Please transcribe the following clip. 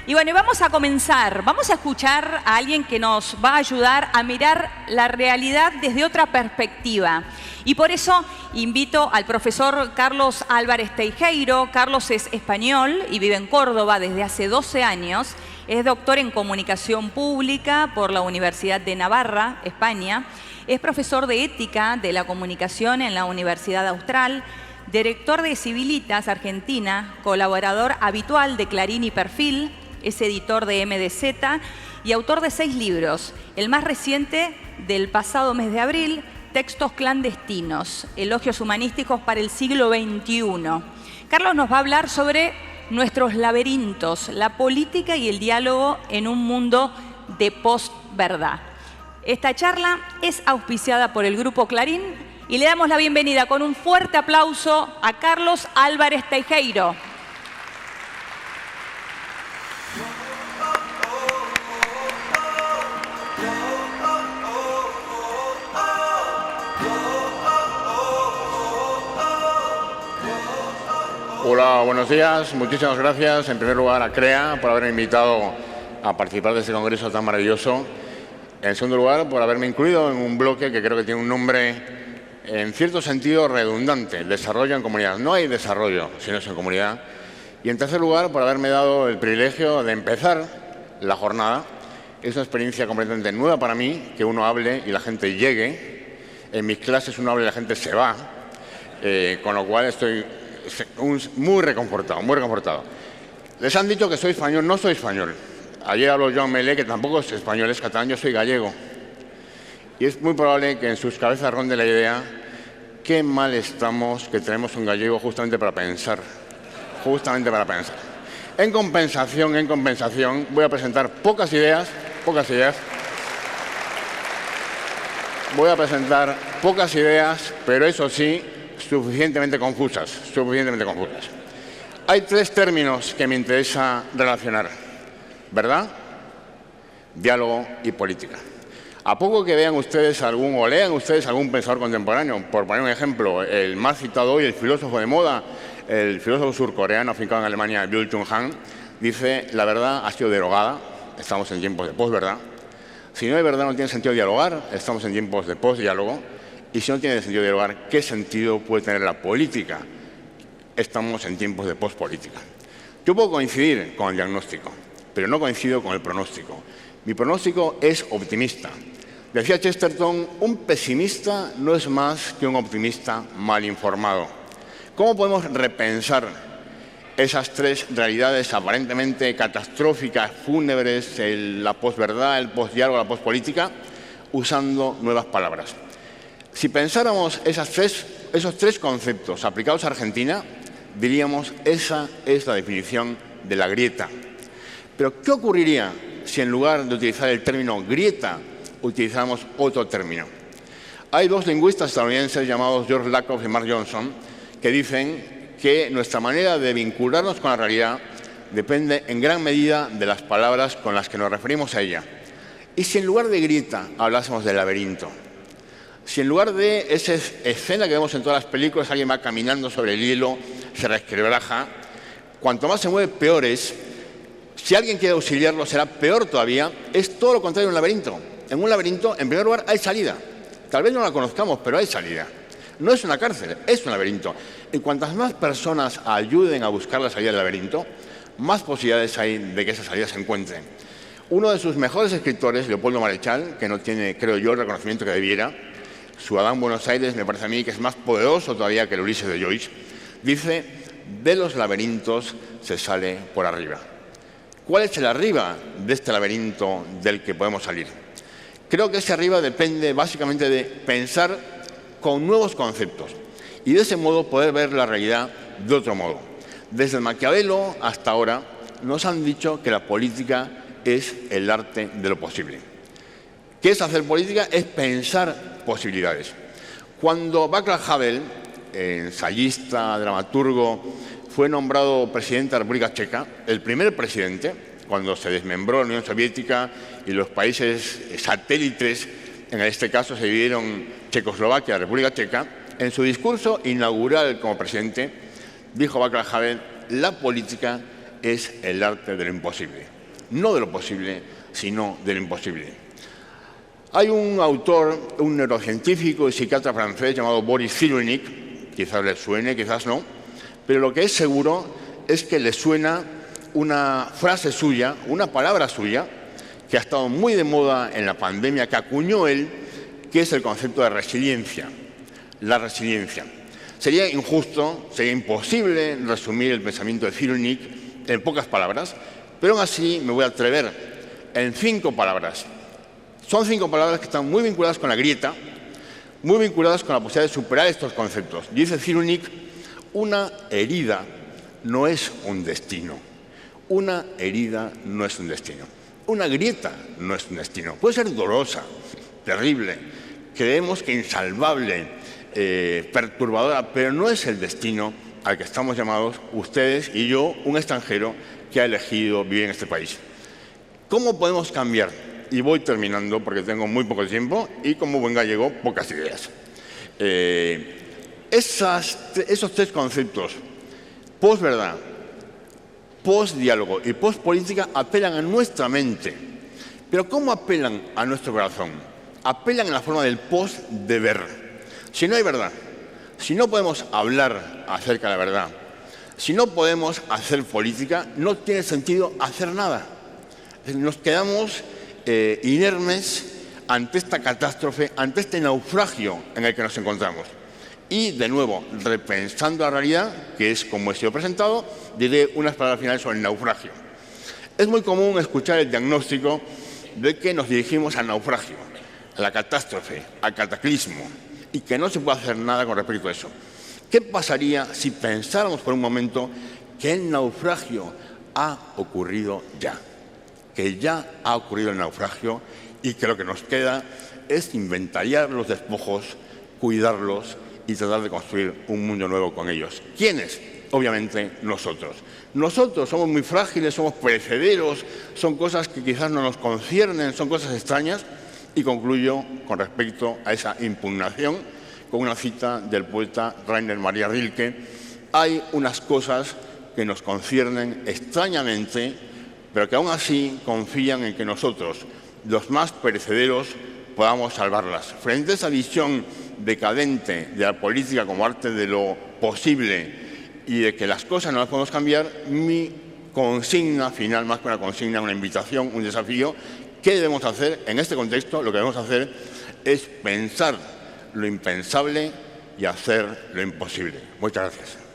Y bueno, vamos a comenzar. Vamos a escuchar a alguien que nos va a ayudar a mirar la realidad desde otra perspectiva. Y por eso invito al profesor Carlos Álvarez Teijeiro. Carlos es español y vive en Córdoba desde hace 12 años. Es doctor en Comunicación Pública por la Universidad de Navarra, España. Es profesor de Ética de la Comunicación en la Universidad Austral. Director de Civilitas Argentina, colaborador habitual de Clarín y Perfil, es editor de MDZ y autor de 6 libros. El más reciente, del pasado mes de abril, Textos clandestinos, elogios humanísticos para el siglo XXI. Carlos nos va a hablar sobre nuestros laberintos, la política y el diálogo en un mundo de postverdad. Esta charla es auspiciada por el Grupo Clarín y le damos la bienvenida con un fuerte aplauso a Carlos Álvarez Teijeiro. Hola, buenos días. Muchísimas gracias, en primer lugar, a CREA por haberme invitado a participar de este congreso tan maravilloso. En segundo lugar, por haberme incluido en un bloque que creo que tiene un nombre, en cierto sentido, redundante: desarrollo en comunidad. No hay desarrollo si no es en comunidad. Y en tercer lugar, por haberme dado el privilegio de empezar la jornada. Es una experiencia completamente nueva para mí, que uno hable y la gente llegue. En mis clases uno habla y la gente se va. Con lo cual estoy muy reconfortado, muy reconfortado. Les han dicho que soy español. No soy español. Ayer habló Joan Melé, que tampoco es español, es catalán. Yo soy gallego. Y es muy probable que en sus cabezas ronde la idea: qué mal estamos que tenemos un gallego justamente para pensar. Justamente para pensar. En compensación, voy a presentar pocas ideas. Voy a presentar pocas ideas, pero eso sí, suficientemente confusas. Hay 3 términos que me interesa relacionar: verdad, diálogo y política. A poco que vean ustedes o lean ustedes algún pensador contemporáneo, por poner un ejemplo, el más citado hoy, el filósofo de moda, el filósofo surcoreano afincado en Alemania, Byung-Chul Han, dice: la verdad ha sido derogada, estamos en tiempos de posverdad. Si no hay verdad, no tiene sentido dialogar, estamos en tiempos de posdiálogo. Y si no tiene sentido dialogar, ¿qué sentido puede tener la política? Estamos en tiempos de pospolítica. Yo puedo coincidir con el diagnóstico, pero no coincido con el pronóstico. Mi pronóstico es optimista. Decía Chesterton: un pesimista no es más que un optimista mal informado. ¿Cómo podemos repensar esas 3 realidades aparentemente catastróficas, fúnebres, la posverdad, el posdiálogo, la pospolítica, usando nuevas palabras? Si pensáramos esos 3 conceptos aplicados a Argentina, diríamos: esa es la definición de la grieta. Pero ¿qué ocurriría si en lugar de utilizar el término grieta, utilizáramos otro término? Hay 2 lingüistas estadounidenses llamados George Lakoff y Mark Johnson que dicen que nuestra manera de vincularnos con la realidad depende en gran medida de las palabras con las que nos referimos a ella. ¿Y si en lugar de grieta hablásemos de laberinto? Si en lugar de esa escena que vemos en todas las películas, alguien va caminando sobre el hielo, se resquebraja, cuanto más se mueve, peor es. Si alguien quiere auxiliarlo, será peor todavía. Es todo lo contrario de un laberinto. En un laberinto, en primer lugar, hay salida. Tal vez no la conozcamos, pero hay salida. No es una cárcel, es un laberinto. Y cuantas más personas ayuden a buscar la salida del laberinto, más posibilidades hay de que esa salida se encuentre. Uno de sus mejores escritores, Leopoldo Marechal, que no tiene, creo yo, el reconocimiento que debiera, su Adán Buenos Aires me parece a mí que es más poderoso todavía que el Ulises de Joyce, dice: de los laberintos se sale por arriba. ¿Cuál es el arriba de este laberinto del que podemos salir? Creo que ese arriba depende básicamente de pensar con nuevos conceptos y de ese modo poder ver la realidad de otro modo. Desde Maquiavelo hasta ahora nos han dicho que la política es el arte de lo posible. ¿Qué es hacer política? Es pensar posibilidades. Cuando Václav Havel, ensayista, dramaturgo, fue nombrado presidente de la República Checa, el primer presidente, cuando se desmembró la Unión Soviética y los países satélites, en este caso se dividieron Checoslovaquia y la República Checa, en su discurso inaugural como presidente, dijo Václav Havel: la política es el arte de lo imposible. No de lo posible, sino de lo imposible. Hay un autor, un neurocientífico y psiquiatra francés llamado Boris Cyrulnik, quizás le suene, quizás no, pero lo que es seguro es que le suena una frase suya, una palabra suya, que ha estado muy de moda en la pandemia, que acuñó él, que es el concepto de resiliencia. La resiliencia. Sería injusto, sería imposible resumir el pensamiento de Cyrulnik en pocas palabras, pero aún así me voy a atrever en 5 palabras. Son 5 palabras que están muy vinculadas con la grieta, muy vinculadas con la posibilidad de superar estos conceptos. Dice Cyrulnik, una herida no es un destino. Una herida no es un destino. Una grieta no es un destino. Puede ser dolorosa, terrible, creemos que insalvable, perturbadora, pero no es el destino al que estamos llamados ustedes y yo, un extranjero que ha elegido vivir en este país. ¿Cómo podemos cambiar? Y voy terminando porque tengo muy poco tiempo y como buen gallego, pocas ideas. Esos 3 conceptos, posverdad, postdiálogo y postpolítica, apelan a nuestra mente. Pero ¿cómo apelan a nuestro corazón? Apelan en la forma del postdeber. Si no hay verdad, si no podemos hablar acerca de la verdad, si no podemos hacer política, no tiene sentido hacer nada. Nos quedamos inermes ante esta catástrofe, ante este naufragio en el que nos encontramos. Y, de nuevo, repensando la realidad, que es como he sido presentado, diré unas palabras finales sobre el naufragio. Es muy común escuchar el diagnóstico de que nos dirigimos al naufragio, a la catástrofe, al cataclismo, y que no se puede hacer nada con respecto a eso. ¿Qué pasaría si pensáramos por un momento que el naufragio ha ocurrido ya? Que ya ha ocurrido el naufragio y que lo que nos queda es inventariar los despojos, cuidarlos y tratar de construir un mundo nuevo con ellos. ¿Quiénes? Obviamente nosotros. Nosotros somos muy frágiles, somos perecederos, son cosas que quizás no nos conciernen, son cosas extrañas. Y concluyo con respecto a esa impugnación con una cita del poeta Rainer Maria Rilke. Hay unas cosas que nos conciernen extrañamente, pero que aún así confían en que nosotros, los más perecederos, podamos salvarlas. Frente a esa visión decadente de la política como arte de lo posible y de que las cosas no las podemos cambiar, mi consigna final, más que una consigna, una invitación, un desafío. ¿Qué debemos hacer en este contexto? Lo que debemos hacer es pensar lo impensable y hacer lo imposible. Muchas gracias.